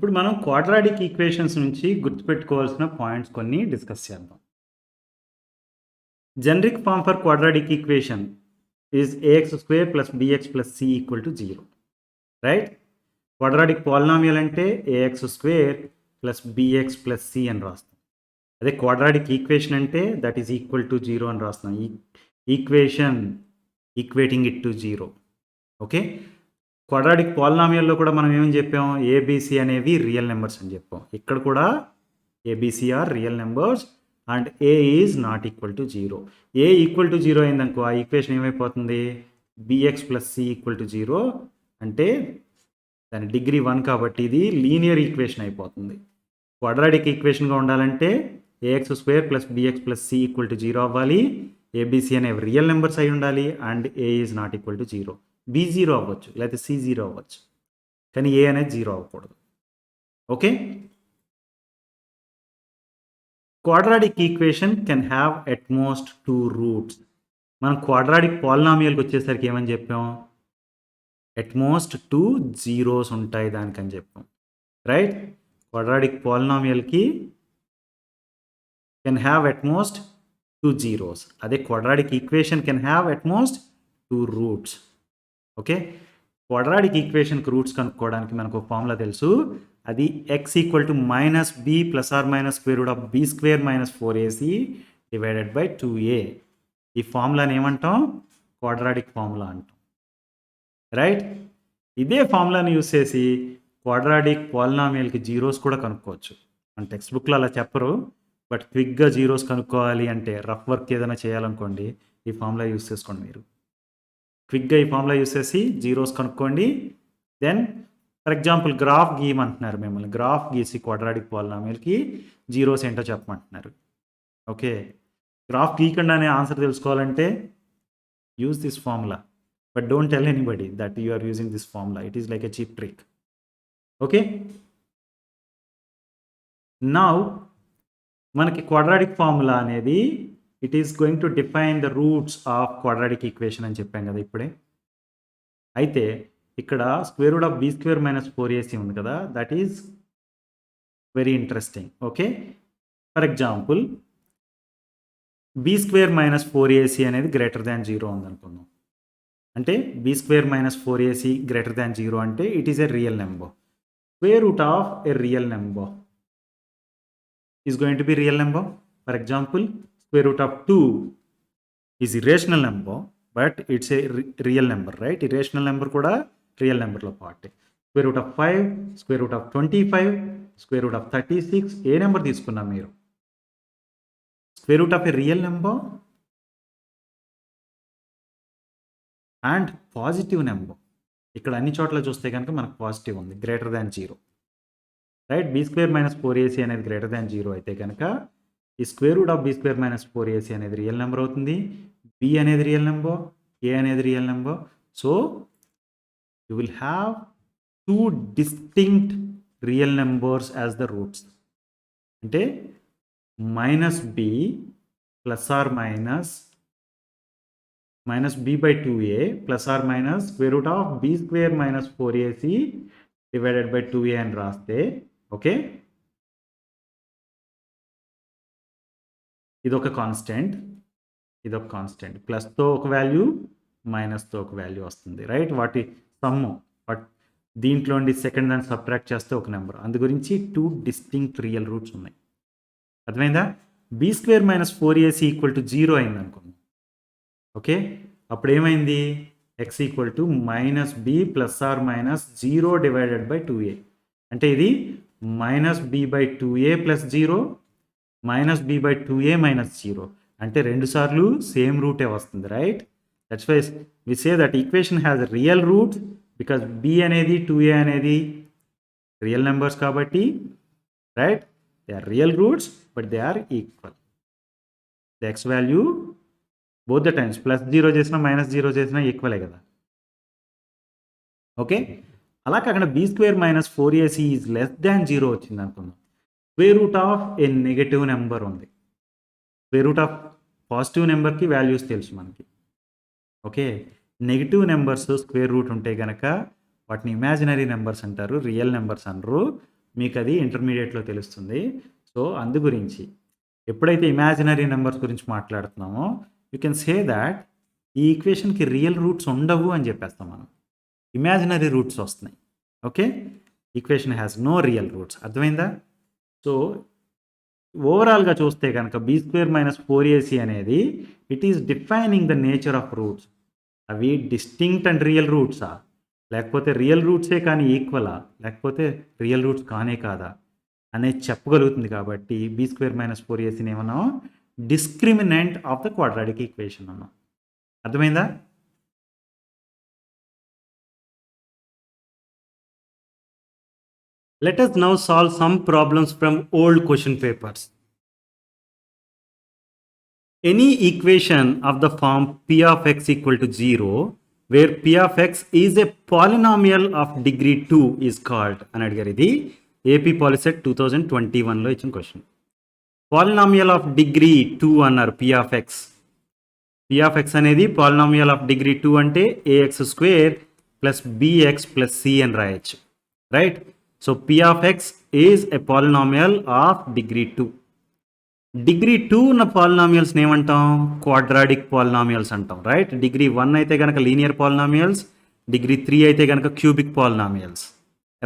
ఇప్పుడు మనం quadratic equations నుంచి గుర్తుపెట్టుకోవాల్సిన పాయింట్స్ కొన్ని డిస్కస్ చేద్దాం. Generic form for quadratic equation is a x square plus b x plus c equal to 0, right? Quadratic polynomial అంటే a x square plus b x plus c అని రాస్తాం. అదే క్వాడ్రాటిక్ ఈక్వేషన్ అంటే దట్ ఈజ్ ఈక్వల్ టు 0 అని రాస్తాం. Equation equating it to 0. Okay, quadratic పాలినామియల్లో కూడా మనం ఏమని చెప్పాం? ఏబిసి అనేవి రియల్ నెంబర్స్ అని చెప్పాం. ఇక్కడ కూడా a b c are real numbers and a is not equal to 0. A equal to 0 అయిందనుకో ఆ ఈక్వేషన్ ఏమైపోతుంది? B x plus c equal to 0 అంటే దాని డిగ్రీ 1 కాబట్టి ఇది లీనియర్ ఈక్వేషన్ అయిపోతుంది. క్వాడ్రాటిక్ ఈక్వేషన్గా ఉండాలంటే a x square plus b x plus c equal to 0 అవ్వాలి, ఏబిసి అనేవి రియల్ నెంబర్స్ అయి ఉండాలి and a is not equal to 0. B0 అవ్వచ్చు లేకపోతే C0 అవ్వచ్చు, కానీ ఏ అనేది 0 అవ్వకూడదు. Okay, quadratic equation can have at most 2 roots. మనం క్వాడ్రాటిక్ పాలినామియల్కి వచ్చేసరికి ఏమని చెప్పాం? ఎట్ మోస్ట్ 2 జీరోస్ ఉంటాయి దానికని చెప్పాం, రైట్? క్వాడ్రాటిక్ పాలినామియల్కి can have at most 2 zeros. అదే quadratic equation can have at most 2 roots. Okay, quadratic ఈక్వేషన్కి రూట్స్ కనుక్కోవడానికి మనకు ఫార్ములా తెలుసు. అది x equal to minus b plus or minus square root of b square minus 4ac divided by 2a. ఈ ఫార్ములాని ఏమంటాం? Quadratic formula అంటాం, right? ఇదే ఫార్ములాని యూస్ చేసి క్వాడ్రాటిక్ పాలినామియల్కి జీరోస్ కూడా కనుక్కోవచ్చు. మన టెక్స్ట్ బుక్లో అలా చెప్పరు, బట్ క్విక్గా జీరోస్ కనుక్కోవాలి అంటే రఫ్ వర్క్ ఏదైనా చేయాలనుకోండి ఈ ఫార్ములా యూస్ చేసుకోండి. మీరు క్విక్గా ఈ ఫార్ములా యూస్ చేసి జీరోస్ కనుక్కోండి. దెన్ ఫర్ ఎగ్జాంపుల్ గ్రాఫ్ గీయమంటున్నారు మిమ్మల్ని, గ్రాఫ్ గీసి క్వాడ్రాటిక్ పాలినామియల్కి జీరోస్ ఏంటో చెప్పమంటున్నారు. ఓకే, గ్రాఫ్ గీయకుండానే ఆన్సర్ తెలుసుకోవాలంటే use this formula, but don't tell anybody that you are using this formula. It is like a cheap trick. Okay, now మనకి quadratic formula అనేది it is going to define the roots of quadratic equation అని చెప్పాం కదా ఇప్పుడే. అయితే ఇక్కడ square root of b square minus 4ac ఉంది కదా, that is very interesting. Okay, for example b square minus 4ac అనేది గ్రేటర్ దాన్ 0 ఉందనుకుందాం. అంటే b square minus 4ac greater than 0 అంటే it is a real number. Square root of a real number is going to be real number. For example square root of 2 is irrational number, but it's a real number, right? Irrational number kuda real number lo part. Square root of 5, square root of 25, square root of 36 ఏ number తీసుకున్నా మీరు? Square root of a real number and positive number. ఇక్కడ అన్ని చోట్ల చూస్తే కనుక మనకు positive ఉంది, greater than 0, right? B square minus 4ac అనేది గ్రేటర్ దాన్ 0 అయితే కనుక ఈ square root of b square minus 4ac అనేది రియల్ నెంబర్ అవుతుంది, బి అనేది రియల్ నెంబర్, ఏ అనేది real number. So you will have 2 distinct real numbers as the roots. అంటే minus b plus or minus b by 2a plus or minus square root of b square minus 4ac divided by 2a అని రాస్తే, okay, ఇదొక constant, ఇదొక constant, ప్లస్తో ఒక value మైనస్తో ఒక value వస్తుంది, right? వాటి sum, but దీంట్లో నుండి సెకండ్ దాన్ని సబ్ట్రాక్ట్ చేస్తే ఒక నెంబర్. అందు గురించి 2 డిస్టింక్ట్ రియల్ రూట్స్ ఉన్నాయి. అర్థమైందా? B square minus 4ac equal to 0 అయింది అనుకుందాం. ఓకే, అప్పుడు ఏమైంది? X equal to minus b plus or minus 0 divided by 2a. అంటే ఇది minus b by 2a plus 0 minus b by 2a minus 0 అంటే 2 సార్లు సేమ్ రూటే వస్తుంది, right? That's why we say that equation has real root because b అనేది 2a అనేది real numbers కాబట్టి, right? They are real roots but they are equal. The x value both the times plus 0 చేసినా minus 0 చేసినా ఈక్వలే కదా. Okay, అలా కాకుండా b square minus 4ac is less than 0 వచ్చింది అనుకుందాం. Square root of a negative number ఉంది, square root of positive నెంబర్కి values తెలుసు మనకి. Okay, negative numbers square root ఉంటే కనుక వాటిని ఇమాజినరీ నెంబర్స్ అంటారు, రియల్ నెంబర్స్ అనరు. మీకు అది ఇంటర్మీడియట్లో తెలుస్తుంది. సో అందు గురించి ఎప్పుడైతే ఇమాజినరీ నెంబర్స్ గురించి మాట్లాడుతున్నామో యూ కెన్ సే దాట్ ఈ ఈక్వేషన్కి రియల్ రూట్స్ ఉండవు అని చెప్పేస్తాం మనం. ఇమాజినరీ రూట్స్ వస్తున్నాయి. Okay, equation has no real roots. అర్థమైందా? సో ఓవరాల్గా చూస్తే కనుక b² - 4ac అనేది it is defining the nature of roots. అవి డిస్టింక్ట్ అండ్ రియల్ రూట్సా, లేకపోతే రియల్ రూట్సే కానీ ఈక్వలా, లేకపోతే రియల్ రూట్స్ కానే కాదా అనేది చెప్పగలుగుతుంది. కాబట్టి b² - 4ac ఏమన్నాం, discriminant of the quadratic equation అన్నాం. అర్థమైందా? Let us now solve some problems from old question papers. Any equation of the form p of x equal to 0, where p of x is a polynomial of degree 2 is called అని అడిగారు. ఇది AP Polyset 2021లో ఇచ్చిన question. Polynomial of degree 2 అన్నారు p of x. p of x అనేది polynomial of degree 2 అంటే ax² + bx + c అని రాయొచ్చు. Right? So p of x is a polynomial of degree 2. Degree 2 ఉన్న పాలినామియల్స్ని ఏమంటాం? క్వాడ్రాటిక్ పాలినామియల్స్ అంటాం. Right? Degree 1 అయితే కనుక లీనియర్ పాలినామియల్స్, డిగ్రీ 3 అయితే కనుక క్యూబిక్ పాలినామియల్స్.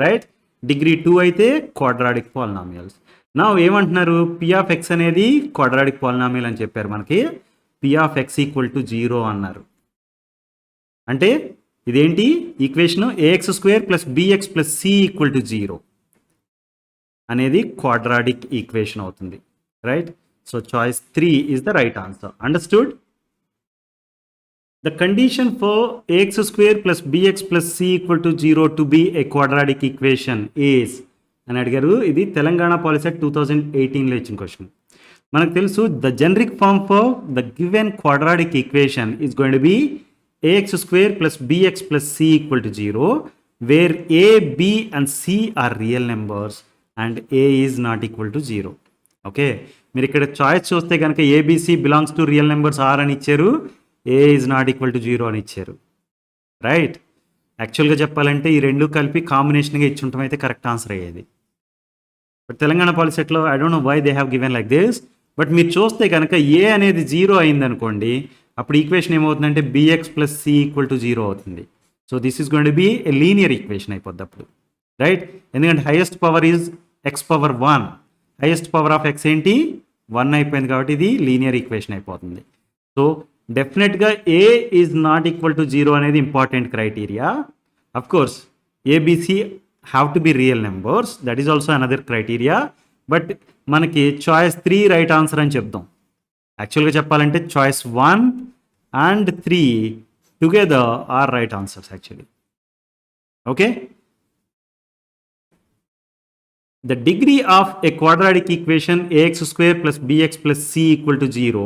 రైట్? డిగ్రీ 2 అయితే క్వాడ్రాటిక్ పాలినామియల్స్. నా ఏమంటున్నారు? p of x అనేది క్వాడ్రాటిక్ పాలినామియల్ అని చెప్పారు మనకి. p of x = 0 అన్నారు. అంటే ఇదేంటి ఈక్వేషన్? ax² + bx + c = 0 అనేది క్వాడ్రాటిక్ ఈక్వేషన్ అవుతుంది. Right? So choice 3 is the right answer. Understood? The condition for ax² + bx + c = 0 to be a quadratic equation is అని అడిగారు. ఇది తెలంగాణ పాలిసెట్ 2018లో ఇచ్చిన క్వశ్చన్. మనకు తెలుసు the generic form for the given quadratic equation is going to be ax² + bx + c = 0, where a, b and c are real numbers and a is not equal to 0. Okay, మీరు ఇక్కడ choice చూస్తే కనుక a b c belongs to real numbers R అని ఇచ్చారు, a is not equal to 0 అని ఇచ్చారు. Right? యాక్చువల్గా చెప్పాలంటే ఈ రెండు కలిపి కాంబినేషన్గా ఇచ్చుంటాం అయితే కరెక్ట్ ఆన్సర్ అయ్యేది. బట్ తెలంగాణ పాలిసెట్లో I don't know why they have given like this. But మీరు చూస్తే కనుక ఏ అనేది 0 అయిందనుకోండి, అప్పుడు ఈక్వేషన్ ఏమవుతుందంటే bx + c = 0 అవుతుంది. So this is going to B a linear equation అయిపోద్ది అప్పుడు. రైట్? ఎందుకంటే highest power is x⁻1. Highest power of x ఏంటి? 1 అయిపోయింది కాబట్టి ఇది లీనియర్ ఈక్వేషన్ అయిపోతుంది. సో డెఫినెట్గా a is not equal to 0 అనేది important criteria. Of course a b c have to be real numbers, that is also another criteria. But మనకి choice 3 right answer అని చెప్దాం. యాక్చువల్గా చెప్పాలంటే choice 1 and 3 together are right answers actually. Okay, the degree of a quadratic equation ax² + bx + c = 0,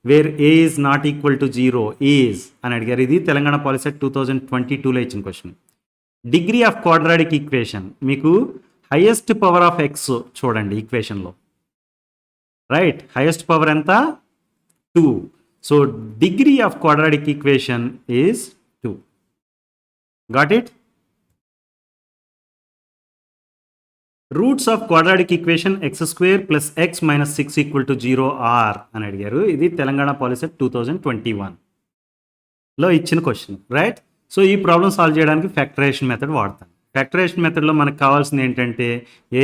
where a is not equal to 0 is అని అడిగారు. ఇది Telangana Polycet 2022లో ఇచ్చిన question. Degree of quadratic equation మీకు హైయెస్ట్ పవర్ ఆఫ్ ఎక్స్ చూడండి ఈక్వేషన్లో. Right? Highest power ఎంత? 2. So degree of quadratic equation is 2. Got it? Roots of quadratic equation x² + x - 6 = 0 are అని అడిగారు. ఇది తెలంగాణ పాలిసెట్ 2021లో ఇచ్చిన క్వశ్చన్. రైట్? సో ఈ ప్రాబ్లం సాల్వ్ చేయడానికి ఫ్యాక్టరైజేషన్ మెథడ్ వాడతాను. ఫ్యాక్టరైజేషన్ మెథడ్లో మనకు కావాల్సింది ఏంటంటే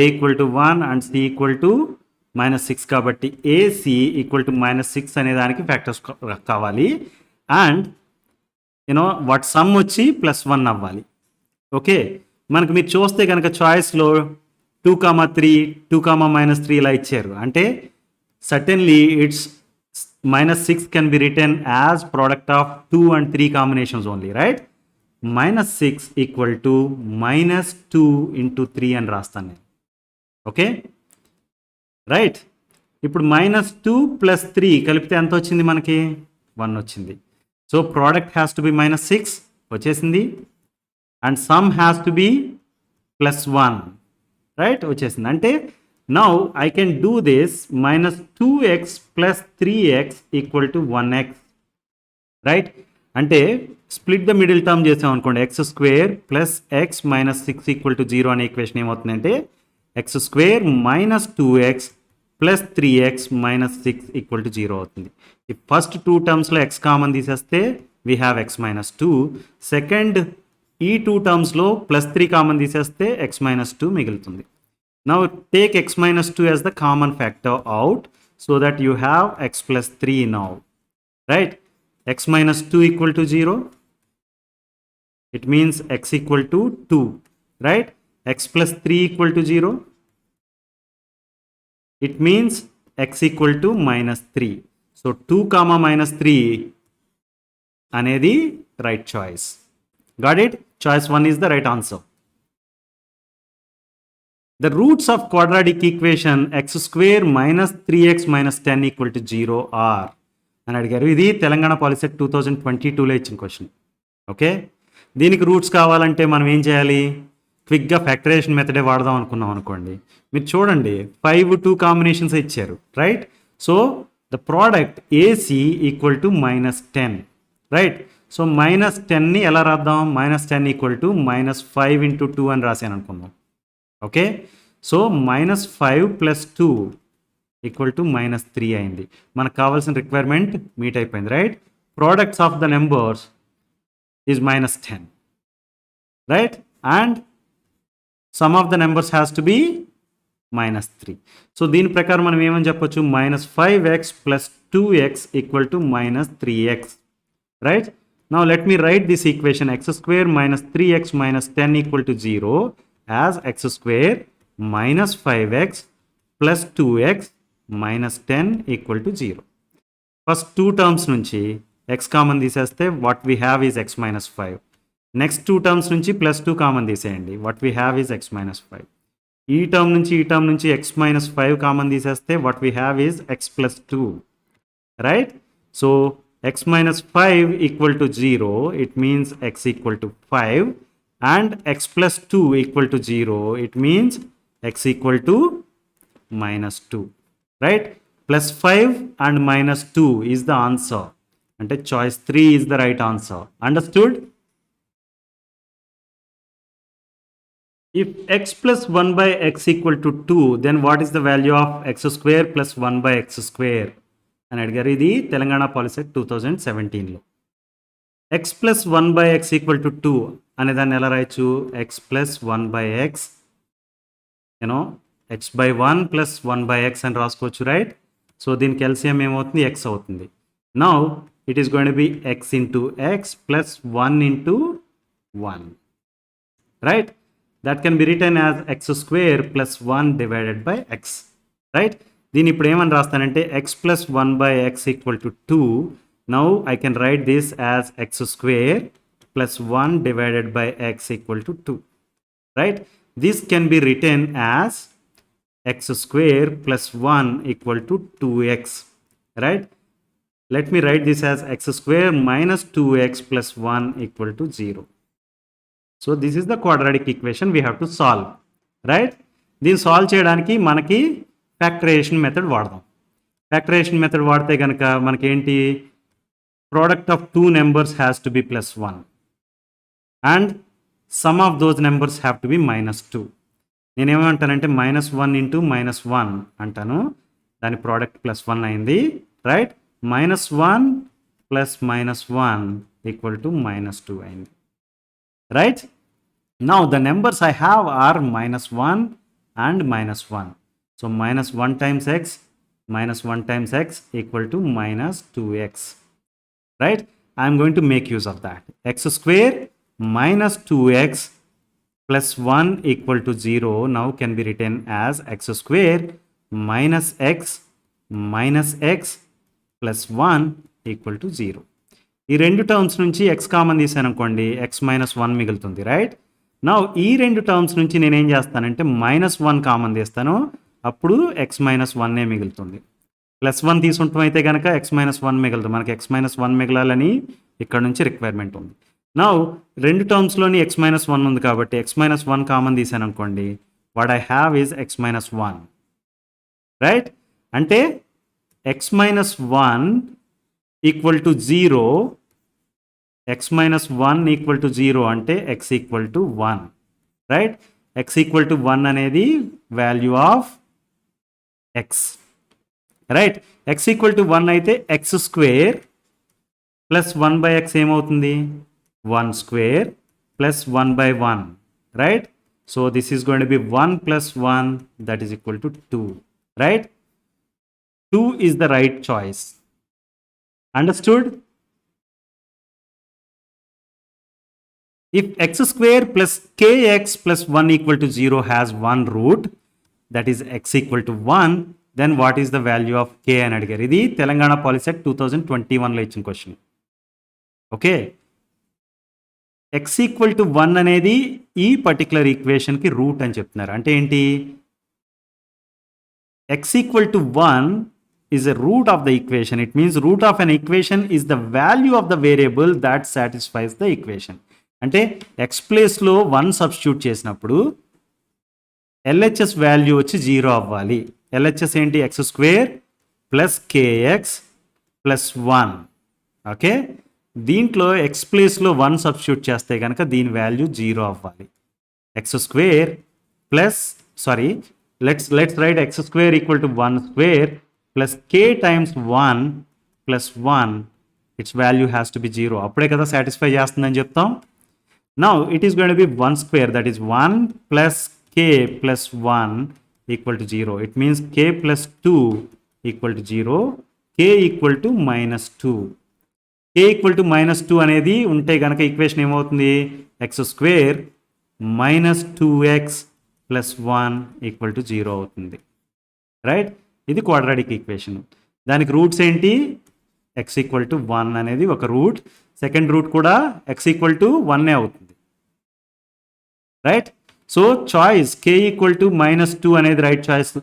a = 1 అండ్ c = -6 కాబట్టి ac = -6 అనే దానికి ఫ్యాక్టర్స్ కావాలి. అండ్ వాట్ సమ్ వచ్చి +1 అవ్వాలి. ఓకే, మనకు మీరు చూస్తే కనుక చాయిస్లో 2, 3, 2, -3 ఇలా ఇచ్చారు. అంటే certainly it's -6 can be written as product of 2 and 3 combinations only. Right? -6 = -2 × 3 అని రాస్తాను నేను. Okay, right? ఇప్పుడు -2 + 3 కలిపితే ఎంత వచ్చింది మనకి? 1 వచ్చింది. So product has to be -6 వచ్చేసింది and some has to be +1. Right? వచ్చేసింది. అంటే now I can do this -2x + 3x = 1x. Right? అంటే స్ప్లిట్ ద మిడిల్ టర్మ్ చేసాం అనుకోండి, x² + x - 6 = 0 అనే ఈక్వేషన్ ఏమవుతుందంటే X square minus 2x plus 3x minus 6 equal to 0 అవుతుంది. ఈ first 2 టర్మ్స్లో X common తీసేస్తే we have X minus 2. Second ఈ 2 టర్మ్స్లో plus 3 common తీసేస్తే ఎక్స్ మైనస్ 2 మిగులుతుంది. Now take X minus 2 as the common factor out so that you have X plus 3 now, right? X minus 2 equal to 0. It means x equal to 2, right? X plus 3 equal to 0. It means x equal to minus 3. So 2 comma minus 3 anedi right choice. Got it? Choice 1 is the right answer. The roots of quadratic equation x square minus 3x minus 10 equal to 0 are. అని అడిగారు. ఇది Telangana Polycet 2022లో ఇచ్చిన question. Okay, దీనికి roots కావాలంటే మనం ఏం చేయాలి? క్విక్గా ఫ్యాక్టరేషన్ మెథడే వాడదాం అనుకున్నాం అనుకోండి. మీరు చూడండి 5 2 కాంబినేషన్స్ ఇచ్చారు, right? So the product a c equal to minus 10, right? So minus 10ని ఎలా రాద్దాం? Minus 10 equal to minus 5 into 2 అని రాశాను అనుకుందాం. Okay, so minus 5 plus 2 equal to minus 3 అయింది. మనకు కావాల్సిన రిక్వైర్మెంట్ మీట్ అయిపోయింది, right? Products of the numbers is minus 10, right? And sum of the numbers has to be minus 3. So దీని ప్రకారం మనం ఏమని చెప్పొచ్చు? minus 5x plus 2x equal to minus 3x, right? Now let me write this equation x square minus 3x minus 10 equal to 0 as x square minus 5x plus 2x minus 10 equal to 0. First 2 terms నుంచి x common తీసేస్తే what we have is X minus 5. Next 2 terms నుంచి plus 2 common తీసేయండి, what we have is X minus 5. ఈ term నుంచి X minus 5 common తీసేస్తే what we have is X plus 2, right? So X minus 5 equal to 0, it means X equal to 5, and X plus 2 equal to 0, it means X equal to minus 2, right? Plus 5 and minus 2 is the answer. అంటే choice 3 is the right answer. Understood? If x plus 1 by x equal to 2, then what is the value of x square plus 1 by x square? అని అడిగారు. ఇది Telangana POLYCET 2017లో. x plus 1 by x equal to 2 అనే దాన్ని ఎలా రాయొచ్చు? x plus 1 by x, x by 1 plus 1 by x అని రాసుకోవచ్చు, right? So దీనికి ఎల్సిఎం ఏమవుతుంది? x అవుతుంది. Now it is going to be x into x plus 1 into 1, right? That can be written as x square plus 1 divided by x, right? దీని ఇప్పుడు ఏమని రాస్తానంటే x plus 1 by x equal to 2. Now I can write this as x square plus 1 divided by x equal to 2, right? This can be written as x square plus 1 equal to 2x, right? Let me write this as x square minus 2x plus 1 equal to 0. So this is the quadratic equation we have to solve, right? దీన్ని solve చేయడానికి మనకి factorization method వాడదాం. Factorization method వాడితే కనుక మనకేంటి? Product of 2 numbers has to be plus 1 and some of those numbers have to B minus 2. నేనేమంటానంటే minus 1 into minus 1 అంటాను. దాని ప్రోడక్ట్ ప్లస్ 1 అయింది, right? minus 1 plus minus 1 equal to minus 2 అయింది, right? Now the numbers I have are minus 1 and minus 1. So minus 1 times x minus 1 times x equal to minus 2x, right? I am going to make use of that. X square minus 2x plus 1 equal to 0 now can be written as x square minus x plus 1 equal to 0. ఈ రెండు terms నుంచి x common తీసాను అనుకోండి, x minus 1 మిగులుతుంది, right? నా ఈ రెండు terms నుంచి నేనేం చేస్తానంటే మైనస్ 1 కామన్ తీస్తాను, అప్పుడు x మైనస్ 1 మిగులుతుంది. ప్లస్ 1 తీసుకుంటాం అయితే కనుక x మైనస్ 1 మిగులుతుంది. మనకి x మైనస్ 1 మిగలాలని ఇక్కడ నుంచి రిక్వైర్మెంట్ ఉంది. నా రెండు టర్మ్స్లోని x మైనస్ 1 ఉంది కాబట్టి x మైనస్ 1 కామన్ తీసాను అనుకోండి, what I have is x minus 1, right? అంటే x minus 1 equal to 0, x minus 1 equal to 0 అంటే x equal to 1, right? x equal to 1 అనేది value of X, right. X equal to 1 అయితే X square plus 1/x ఏమవుతుంది, 1 square plus 1/1, right. So this is going to B 1 plus 1 that is equal to 2, right. 2 is the right choice. Understood? If x square plus kx plus 1 equal to 0 has one root, that is x equal to 1, then what is the value of k అని అడిగారు. ఇది Telangana Polycet 2021లో ఇచ్చిన question. Okay, x equal to 1 అనేది ఈ particular ఈక్వేషన్కి route అని చెప్తున్నారు. అంటే ఏంటి, x equal to 1 is a root of the equation. It means root of an equation is the value of the variable that satisfies the equation. అంటే x ప్లేస్లో 1 substitute చేసినప్పుడు LHS value వచ్చి 0 అవ్వాలి. LHS ఏంటి, x square plus k x plus 1. Okay, దీంట్లో x ప్లేస్లో 1 substitute చేస్తే కనుక దీని వాల్యూ 0 అవ్వాలి. X square plus let's write x square equal to 1 square plus k times 1 plus 1, its value has to be 0. అప్పుడే కదా సాటిస్ఫై చేస్తుందని చెప్తాం. Now it is going to be 1 square, that is 1 plus k plus 1 equal to 0. It means k plus 2 equal to 0, k equal to minus 2. k equal to minus 2 అనేది ఉంటే కనుక equation ఏమవుతుంది, x square minus 2x plus 1 equal to 0 అవుతుంది, right. ఇది quadratic equation. దానికి roots ఏంటి, X equal to 1 అనేది ఒక రూట్, సెకండ్ రూట్ కూడా ఎక్స్ ఈక్వల్ టు 1 అవుతుంది, right. So choice k equal to -2 అనేది రైట్ చాయిస్,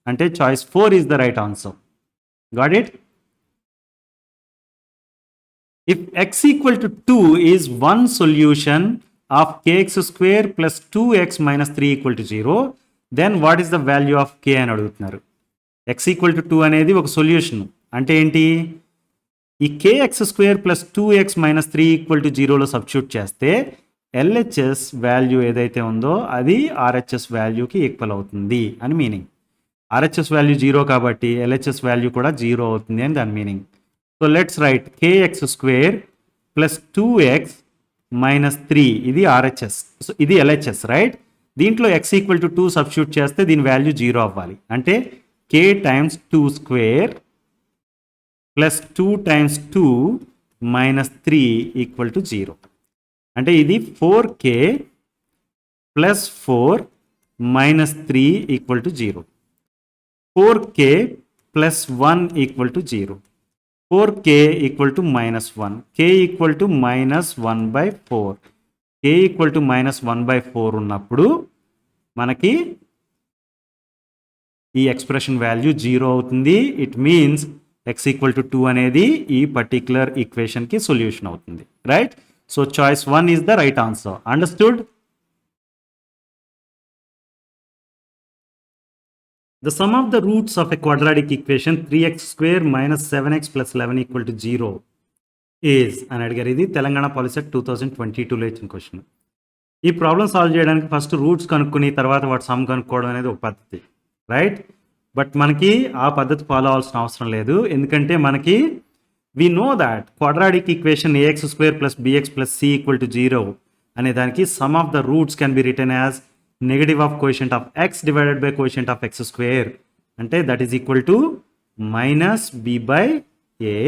అంటే choice 4 is the right answer. Got it. If x equal to 2 is one solution of kx square plus 2x minus 3 equal to 0, then what is the value of k అని అడుగుతున్నారు. x equal to 2 అనేది ఒక solution, అంటే ఏంటి, ఈ kx square plus 2x minus 3 equal to 0లో substitute చేస్తే LHS value ఏదైతే ఉందో అది RHS వాల్యూకి ఈక్వల్ అవుతుంది అని మీనింగ్. RHS వాల్యూ 0 కాబట్టి LHS వాల్యూ కూడా 0 అవుతుంది అని దాని meaning. So let's write kx square plus 2x minus 3, ఇది RHS, సో ఇది LHS, రైట్. దీంట్లో x ఈక్వల్ టు 2 సబ్స్టిట్యూట్ చేస్తే దీని వాల్యూ 0 అవ్వాలి. అంటే k times 2 square plus 2 times 2 minus 3 equal to 0. అంటే ఇది 4k plus 4 minus 3 equal to 0. 4k plus 1 equal to 0. 4k equal to -1, k equal to -1/4. k equal to -1/4 ఉన్నప్పుడు మనకి ఈ expression value 0 అవుతుంది. It means x equal to 2 అనేది ఈ particular ఈక్వేషన్కి solution అవుతుంది, right. So choice 1 is the right answer. Understood? The sum of the roots of a quadratic equation 3x square minus 7x plus 11 equal to 0 is అని అడిగారు. ఇది Telangana Polycet 2022లో ఇచ్చిన question. ఈ problem solve చేయడానికి first roots కనుక్కొని తర్వాత వాటి సమ్ కనుక్కోవడం అనేది ఒక పద్ధతి, రైట్. బట్ మనకి ఆ పద్ధతి ఫాలో అవ్వాల్సిన అవసరం లేదు, ఎందుకంటే మనకి we know that quadratic equation ax square plus bx plus c equal to 0 అనే దానికి some of the roots can be written as negative of quotient of x divided by quotient of x square, అంటే that is equal to minus b by a,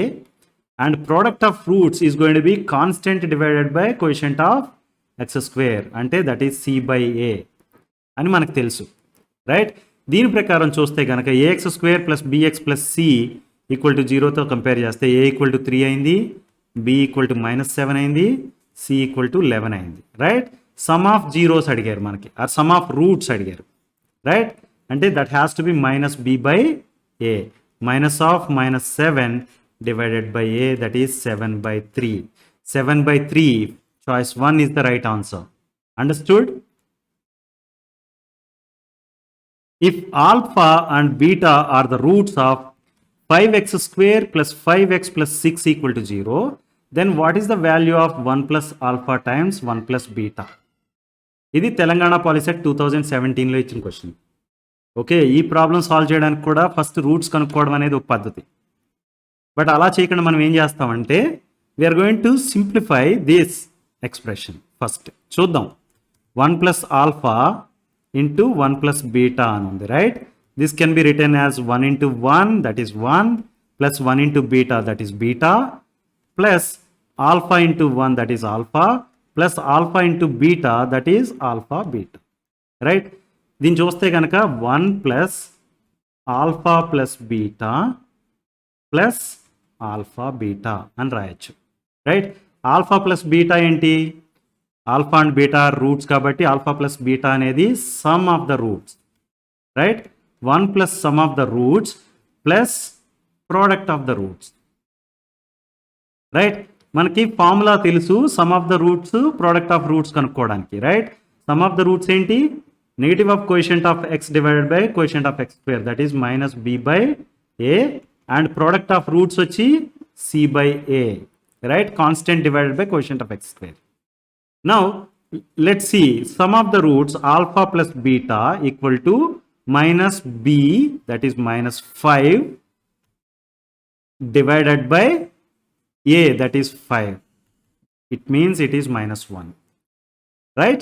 and product of roots is going to be constant divided by quotient of x square, అంటే that is c by a అని మనకు తెలుసు, right. దీని ప్రకారం చూస్తే కనుక ax square plus bx plus c equal to 0తో compare చేస్తే a ఈక్వల్ టు 3 అయింది, b ఈక్వల్ టు -7 అయింది, c ఈక్వల్ టు 11 అయింది, రైట్. సమ్ ఆఫ్ జీరోస్ అడిగారు మనకి, ఆర్ సమ్ ఆఫ్ రూట్స్ అడిగారు, రైట్. అంటే that has to be -b by a, minus of -7 divided by a, that is 7/3. 7/3, choice 1 is the right answer. Understood? If alpha and beta are the roots of 5x square plus 5x plus 6 equal to 0, then what is the value of 1 plus alpha times 1 plus beta? ఇది Telangana POLYCET 2017లో ఇచ్చిన question. Okay, ఈ problem solve చేయడానికి కూడా first roots కనుక్కోవడం అనేది ఒక పద్ధతి. బట్ అలా చేయకుండా మనం ఏం చేస్తామంటే we are going to simplify this expression. First చూద్దాం. 1 plus alpha into 1 plus beta అని ఉంది, right? This can be written as 1 into 1 that is 1 plus 1 into beta that is beta plus alpha into 1 that is alpha plus alpha into beta that is alpha beta, right? దీన్ని చూస్తే కనుక 1 plus alpha plus beta plus alpha beta అని రాయొచ్చు, right? Alpha plus beta ఏంటి? Alpha and beta roots కాబట్టి alpha plus beta అనేది sum of the roots, right? 1 plus sum of the roots plus product of the roots, right? మనకి formula తెలుసు sum of the roots product of roots కనుక్కోవడానికి, right? Sum of the roots ఏంటి? Negative of coefficient of x divided by coefficient of x square that is minus b by a and product of roots వచ్చి C by a, right? Constant divided by coefficient of x square. Now let's see sum of the roots alpha plus beta equal to minus b that is minus 5 divided by a that is 5. It means it is minus 1, right?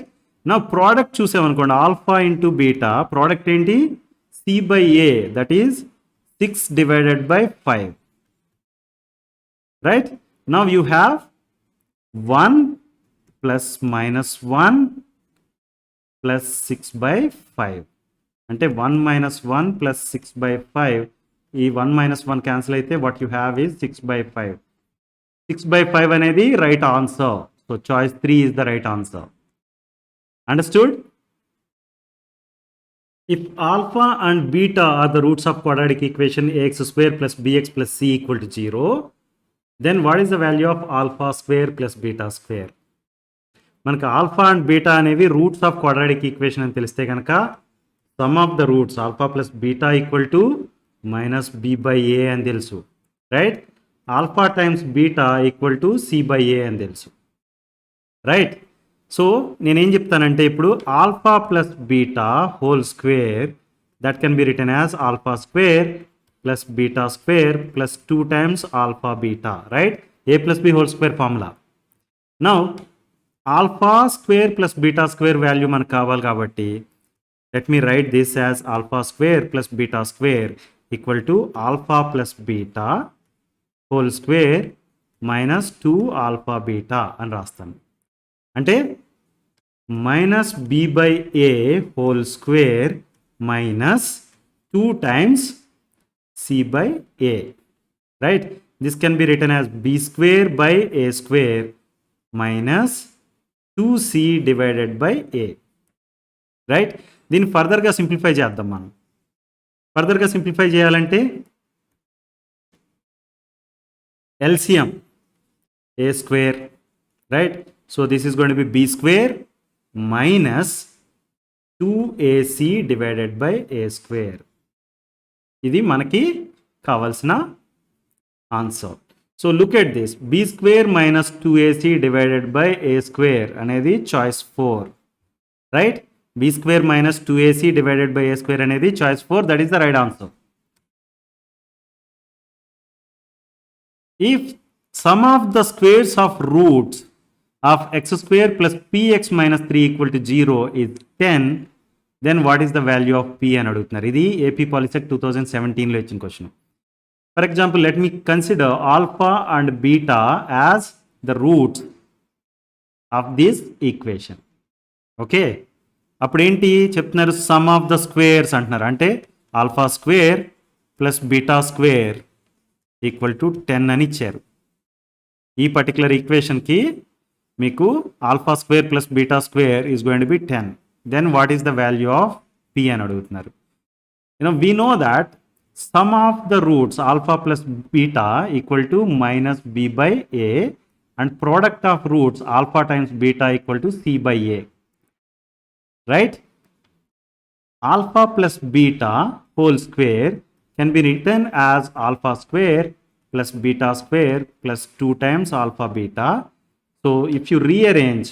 Now product చూసామనుకోండి alpha into beta product ఏంటి? c by a that is 6 divided by 5, right? Now you have 1 plus minus 1 plus 6 by 5 అంటే 1 minus 1 plus 6 by 5. ఈ 1 minus 1 cancel అయితే what you have is 6 by 5. 6 by 5 అనేది right answer. So choice 3 is the right answer. Understood? If alpha and beta are the roots of quadratic equation ax square plus bx plus c equal to 0, then what is the value of alpha square plus beta square? మనకు alpha and beta అనేవి roots of quadratic equation అని తెలిస్తే కనుక sum of the roots alpha plus beta equal to minus b by a అని తెలుసు, right? Alpha times beta equal to c by a అని తెలుసు, right? So నేనేం చెప్తానంటే ఇప్పుడు alpha plus beta whole square that can be written as alpha square plus beta square plus 2 times alpha beta, right? A plus B whole square formula. Now alpha square plus beta square value మనకు కావాలి కాబట్టి let me write this as alpha square plus beta square equal to alpha plus beta whole square minus 2 alpha beta అని రాస్తాను. అంటే minus b by a whole square minus 2 times c by a, right? This can be written as b square by a square minus 2c divided by a, right? దీన్ని ఫర్దర్గా simplify చేద్దాం. మనం ఫర్దర్గా simplify చేయాలంటే LCM a square, right? So this is going to be b square minus 2ac divided by a square. ఇది మనకి కావాల్సిన answer. So look at this, b square minus 2ac divided by a square అనేది choice 4, right? b square minus 2ac divided by a square అనేది choice 4, that is the right answer. If sum of the squares of roots of x square plus px minus 3 equal to 0 is 10, then what is the value of p అని అడుగుతున్నారు. ఇది AP Polyset 2017లో ఇచ్చిన question. For example let me consider alpha and beta as the roots of this equation. Okay, అప్పుడు ఏంటి చెప్తున్నారు? Sum of the squares అంటున్నారు. అంటే alpha square plus beta square equal to 10 అని ఇచ్చారు. ఈ పర్టికులర్ ఈక్వేషన్కి మీకు alpha square plus beta square is going to be 10. Then what is the value of p అని అడుగుతున్నారు. We know that sum of the roots alpha plus beta equal to minus b by a and product of roots alpha times beta equal to c by a, right? Alpha plus beta whole square can be written as alpha square plus beta square plus 2 times alpha beta. So if you rearrange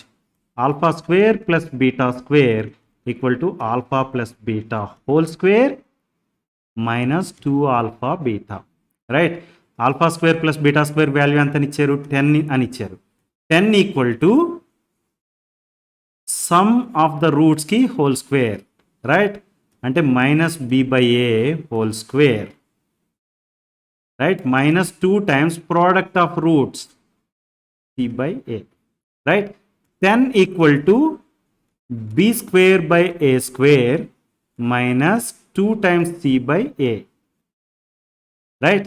alpha square plus beta square equal to alpha plus beta whole square minus 2 alpha beta, right? Alpha square plus beta square value ఎంత ఇచ్చారు 10 అని ఇచ్చారు. 10 equal to sum of the roots ki whole square, right? అంటే minus b by a whole square, right? Minus 2 times product of roots c by a, right? 10 equal to b square by a square minus 2 times c by a, right?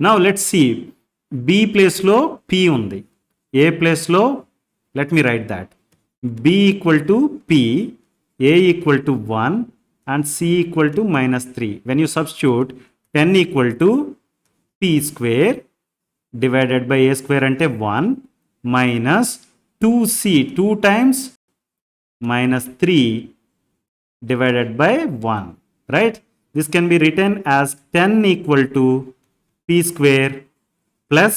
Now let's see, b place లో p ఉంది, a place లో let me write that b equal to p, a equal to 1 and c equal to minus 3. When you substitute 10 equal to p square divided by a square ante 1 minus 2c 2 times minus 3 divided by 1, right? This can be written as 10 equal to p square plus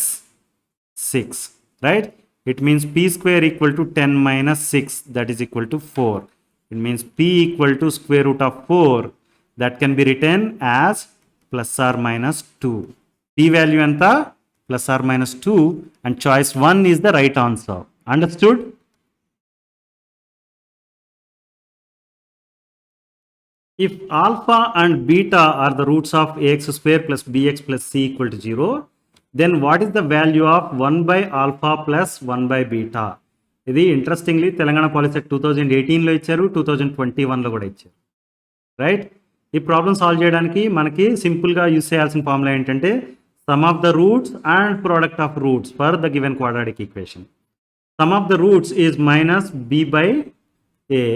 6, right? It means p square equal to 10 minus 6, that is equal to 4. It means p equal to square root of 4, that can be written as plus or minus 2. P value anta plus or minus 2 and choice 1 is the right answer. Understood? If alpha and beta are the roots of ax square plus bx plus c equal to 0, then what is the value of 1 by alpha plus 1 by beta? ఇది interestingly Telangana POLYCET 2018లో ఇచ్చారు, 2021లో కూడా ఇచ్చారు, right? ఈ problem solve చేయడానికి మనకి సింపుల్గా use చేయాల్సిన formula ఏంటంటే some of the roots and product of roots for the given quadratic equation. Some of the roots is minus b by a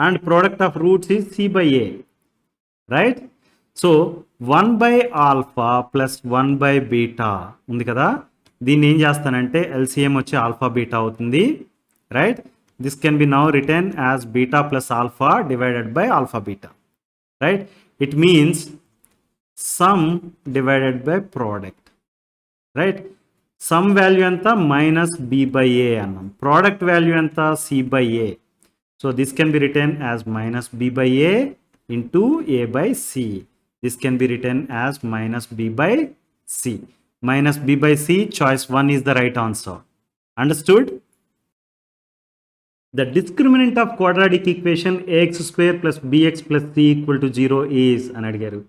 and product of roots is c by a, right? So 1 by alpha plus 1 by beta ఉంది కదా, దీన్ని ఏం చేస్తానంటే LCM వచ్చి alpha beta అవుతుంది, right? This can be now written as beta plus alpha divided by alpha beta, right? It means sum divided by product, right? Sum value anta minus b by a అన్నాం, product value anta c by a. So this can be written as minus b by a into a by c. This can be written as minus b by c. Minus b by c, choice 1 is the right answer. Understood? The discriminant of quadratic equation ax square plus bx plus c equal to 0 is అని అడిగారు.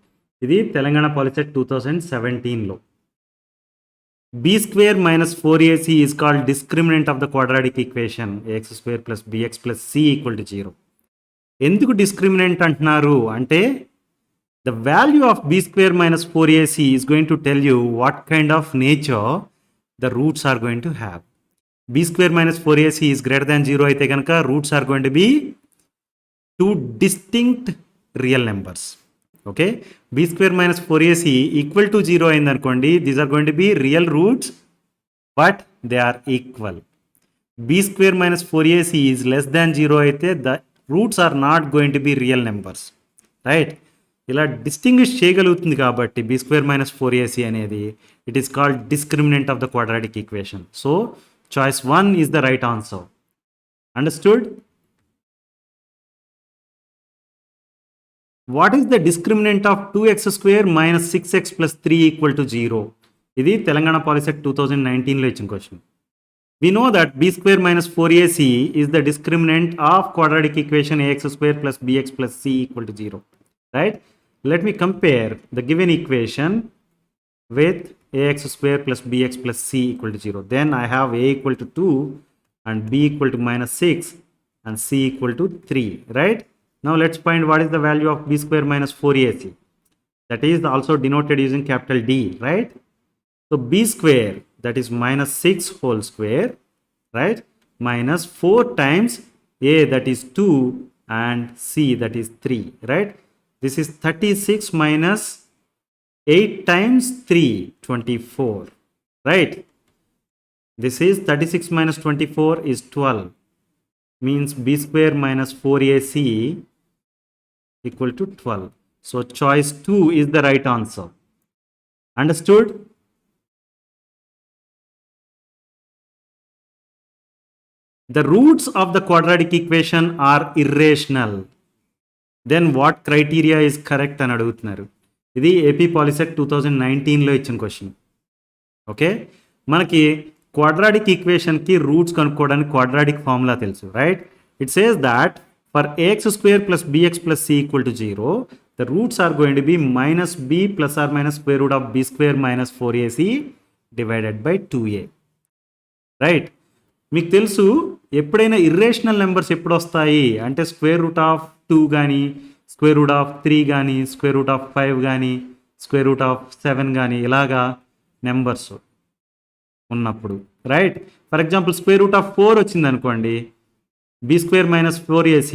ఇది Telangana POLYCET 2017లో. b square minus 4ac is called discriminant of the quadratic equation ax square plus bx plus c equal to 0. ఎందుకు discriminant అంటున్నారు అంటే the value of b square minus 4ac is going to tell you what kind of nature the roots are going to have. b square minus 4ac is greater than 0 అయితే కనుక roots are going to be two distinct real numbers. Okay, b square minus 4ac equal to 0 అయింది అనుకోండి, these are going to be real roots but they are equal. b square minus 4ac is less than 0 అయితే the roots are not going to be real numbers, right? ఇలా distinguish చేయగలుగుతుంది కాబట్టి b square minus 4ac అనేది it is called discriminant of the quadratic equation. So choice 1 is the right answer. Understood? What is the discriminant of 2x square minus 6x plus 3 equal to 0? ఇది Telangana POLYCET 2019లో ఇచ్చిన question. We know that b square minus 4ac is the discriminant of quadratic equation ax square plus bx plus c equal to 0, right? Let me compare the given equation with ax square plus bx plus c equal to 0. Then I have a equal to 2 and b equal to minus 6 and c equal to 3, right? Now let's find what is the value of b square minus 4ac. That is also denoted using capital D, right? So b square, that is minus 6 whole square, right? Minus 4 times a, that is 2, and c, that is 3, right? This is 36 minus 8 times 3, 24, right? This is 36 minus 24 is 12, means b square minus 4ac equal to 12. So choice 2 is the right answer. Understood? The roots of the quadratic equation are irrational. Then what criteria is correct అని అడుగుతున్నారు. ఇది AP Polycet 2019లో ఇచ్చిన question. Okay, మనకి quadratic ఈక్వేషన్కి roots కనుక్కోవడానికి quadratic formula తెలుసు, right? It says that for a x square plus b x plus c equal to 0, the roots are going to be minus b plus or minus square root of b square minus 4ac divided by 2a, right? మీకు తెలుసు ఎప్పుడైనా irrational numbers ఎప్పుడు వస్తాయి అంటే square root of 2 కానీ, square root of 3 కానీ, square root of 5 కానీ, square root of 7 కానీ, ఇలాగా నెంబర్స్ ఉన్నప్పుడు, right? For example square root of 4 వచ్చింది అనుకోండి, బీ స్క్వేర్ మైనస్ 4ac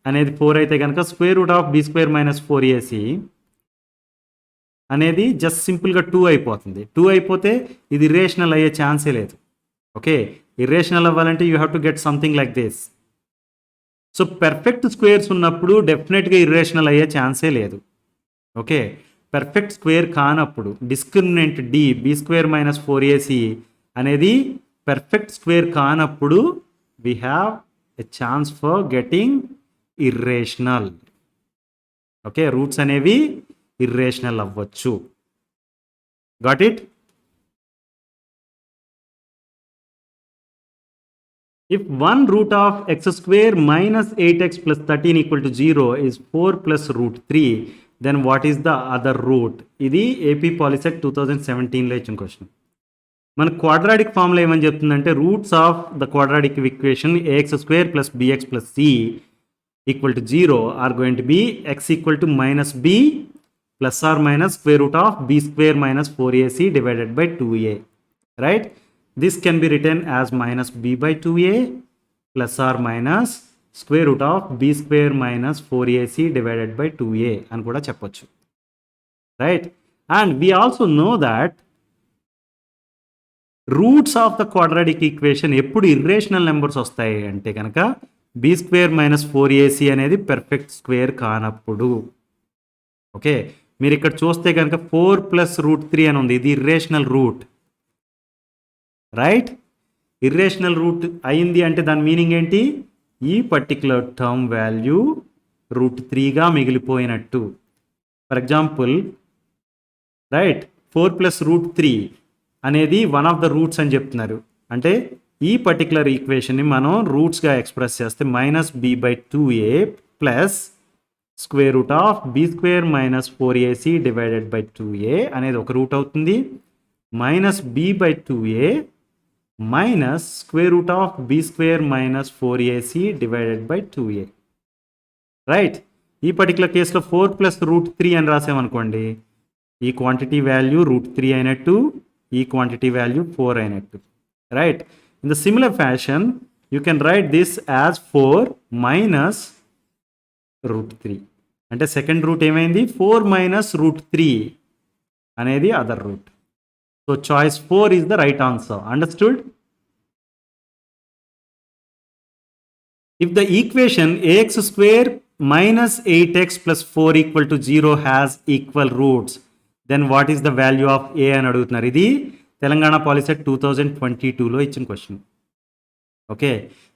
అనేది 4 అయితే కనుక square root of b square minus 4ac అనేది జస్ట్ సింపుల్గా 2 అయిపోతుంది. 2 అయిపోతే ఇది ఇర్రేషనల్ అయ్యే ఛాన్సే లేదు. ఓకే, ఇర్రేషనల్ అవ్వాలంటే you have to get something like this. So perfect squares ఉన్నప్పుడు డెఫినెట్గా ఇర్రేషనల్ అయ్యే ఛాన్సే లేదు. ఓకే, పెర్ఫెక్ట్ స్క్వేర్ కానప్పుడు discriminant D b square minus 4ac అనేది పెర్ఫెక్ట్ స్క్వేర్ కానప్పుడు we have a chance for getting irrational. Okay, roots అనేవి irrational అవ్వచ్చు. Got it? If 1 root of x square minus 8x plus 13 equal to 0 is 4 plus root 3, then what is the other root? ఇది AP Polycet 2017లో ఇచ్చిన question. మన quadratic formula ఏమని చెప్తుందంటే roots of the quadratic equation a x square plus b x plus c equal to 0 are going to be x equal to minus b plus or minus square root of b square minus 4ac divided by 2a, right? This can be written as minus b by 2a plus or minus square root of b square minus 4ac divided by 2a అని కూడా చెప్పొచ్చు, right? And we also know that roots of the quadratic equation ఎప్పుడు irrational numbers వస్తాయి అంటే కనుక be square minus 4ac అనేది perfect square కానప్పుడు. Okay, మీరు ఇక్కడ చూస్తే కనుక 4 ప్లస్ రూట్ 3 అని ఉంది, ఇది irrational root, right? Irrational root అయింది అంటే దాని మీనింగ్ ఏంటి? ఈ పర్టిక్యులర్ టర్మ్ వాల్యూ రూట్ 3గా మిగిలిపోయినట్టు. For example, right, 4 plus root 3 అనేది వన్ ఆఫ్ ద రూట్స్ అని చెప్తున్నారు. అంటే ఈ పర్టిక్యులర్ ఈక్వేషన్ని మనం రూట్స్గా ఎక్స్ప్రెస్ చేస్తే minus b by 2a plus square root of b square minus 4ac divided by 2a అనేది ఒక రూట్ అవుతుంది. Minus b by 2a minus square root of b square minus 4ac divided by 2a, right? ఈ particular కేసులో 4 plus root 3 అని రాసామనుకోండి, ఈ quantity value root 3 అయినట్టు, ఈ quantity value 4 అయినట్టు, right? In the similar fashion you can write this as 4 minus root 3 అంటే second route ఏమైంది? 4 minus root 3 అనేది other route. So choice 4 is the right answer. Understood? If the equation ax square minus 8x plus 4 equal to 0 has equal roots, then what is the value of a అని అడుగుతున్నారు. ఇది Telangana Polycet 2022లో ఇచ్చిన question. Okay,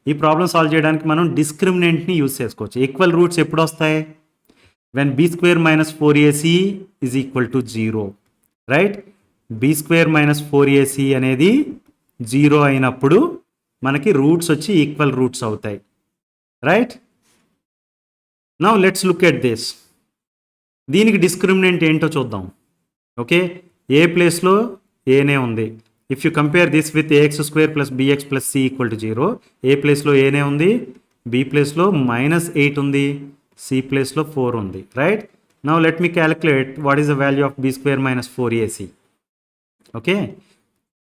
ఈ problem solve చేయడానికి మనం డిస్క్రిమినెంట్ని use చేసుకోవచ్చు. ఈక్వల్ రూట్స్ ఎప్పుడు వస్తాయి? When b square minus 4ac is equal to 0, right? B square minus 4ac అనేది 0 అయినప్పుడు మనకి రూట్స్ వచ్చి ఈక్వల్ రూట్స్ అవుతాయి, right? Now let's look at this. దీనికి డిస్క్రిమినెంట్ ఏంటో చూద్దాం. ఓకే, ఏ ప్లేస్లో ఏనే ఉంది. If you compare this with a x square plus b x plus c equal to 0, ఏ ప్లేస్లో ఏనే ఉంది, బి ప్లేస్లో మైనస్ 8 ఉంది, సి ప్లేస్లో 4 ఉంది, right? Now let me calculate what is the value of b square minus 4ac. Okay,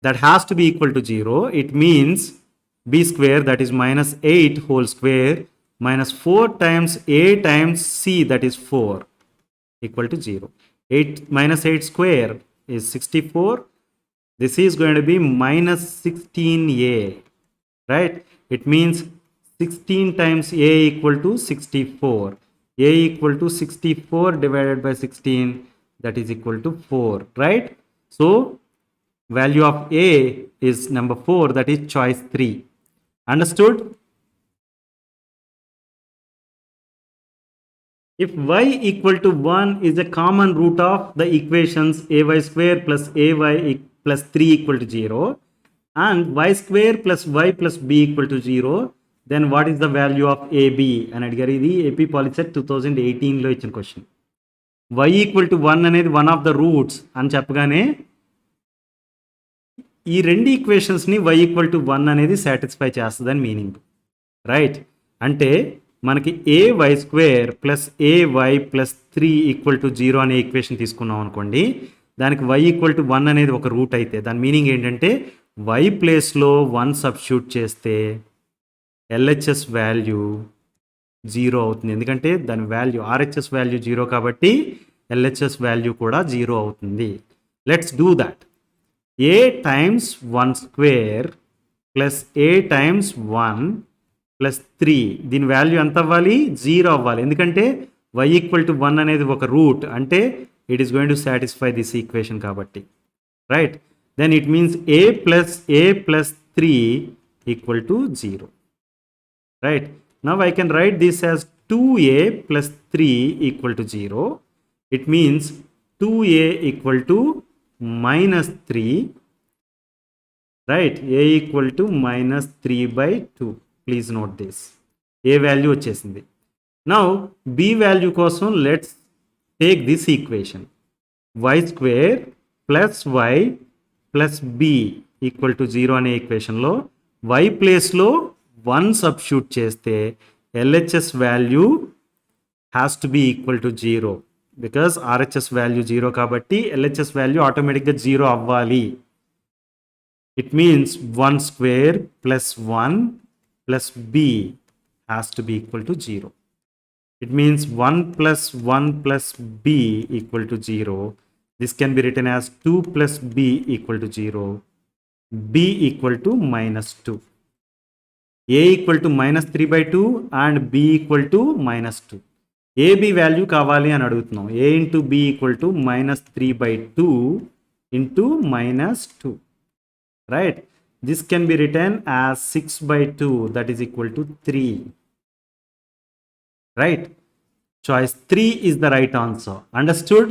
that has to be equal to 0. It means b square, that is minus 8 whole square, minus 4 times a times c, that is 4, equal to 0. 8 minus 8 square is 64. This is going to be minus 16a, right? It means 16 times a equal to 64. A equal to 64 divided by 16, that is equal to 4, right? So value of a is number 4, that is choice 3. Understood? If y equal to 1 is a common root of the equations ay square plus ay plus 3 equal to 0 and y square plus y plus b equal to 0, then what is the value of ab అని అడిగారు. ఇది AP POLYCET 2018లో ఇచ్చిన question. y equal to 1 అనేది one of the roots అని చెప్పగానే ఈ రెండు ఈక్వేషన్స్ని y equal to 1 అనేది సాటిస్ఫై చేస్తుందని మీనింగ్, రైట్? అంటే మనకి ay square plus ay plus 3 equal to 0 అనే ఈక్వేషన్ తీసుకున్నాం అనుకోండి, దానికి y ఈక్వల్ టు 1 అనేది ఒక రూట్ అయితే దాని మీనింగ్ ఏంటంటే y ప్లేస్లో 1 సబ్స్టిట్యూట్ చేస్తే LHS వాల్యూ 0 అవుతుంది. ఎందుకంటే దాని వాల్యూ RHS వాల్యూ 0 కాబట్టి LHS వాల్యూ కూడా 0 అవుతుంది. Let's do that. a times 1 square plus a times 1 plus 3 దీని వాల్యూ ఎంత అవ్వాలి? 0 అవ్వాలి. ఎందుకంటే y ఈక్వల్ టు 1 అనేది ఒక రూట్, అంటే it is going to satisfy this equation కాబట్టి, right? Then it means a plus 3 equal to 0, right? Now I can write this as 2a plus 3 equal to 0. It means 2a equal to minus 3, right? a equal to minus 3 by 2. Please note this. a value వచ్చేసింది. Now b value కోసం let's take this equation. y square plus y plus b equal to 0 అనే ఈక్వేషన్లో y ప్లేస్లో 1 substitute చేస్తే LHS value has to be equal to 0 because RHS value 0 కాబట్టి LHS value ఆటోమేటిక్గా 0 అవ్వాలి. It means 1 square plus 1 plus b has to be equal to 0. It means 1 plus 1 plus b equal to 0. This can be written as 2 plus b equal to 0. b equal to -2. a equal to -3 by 2 and b equal to -2. ab value కావాలి అని అడుగుతున్నాం. a into b equal to -3 by 2 into -2, right? This can be written as 6 by 2 that is equal to 3, right? Choice 3 is the right answer. Understood?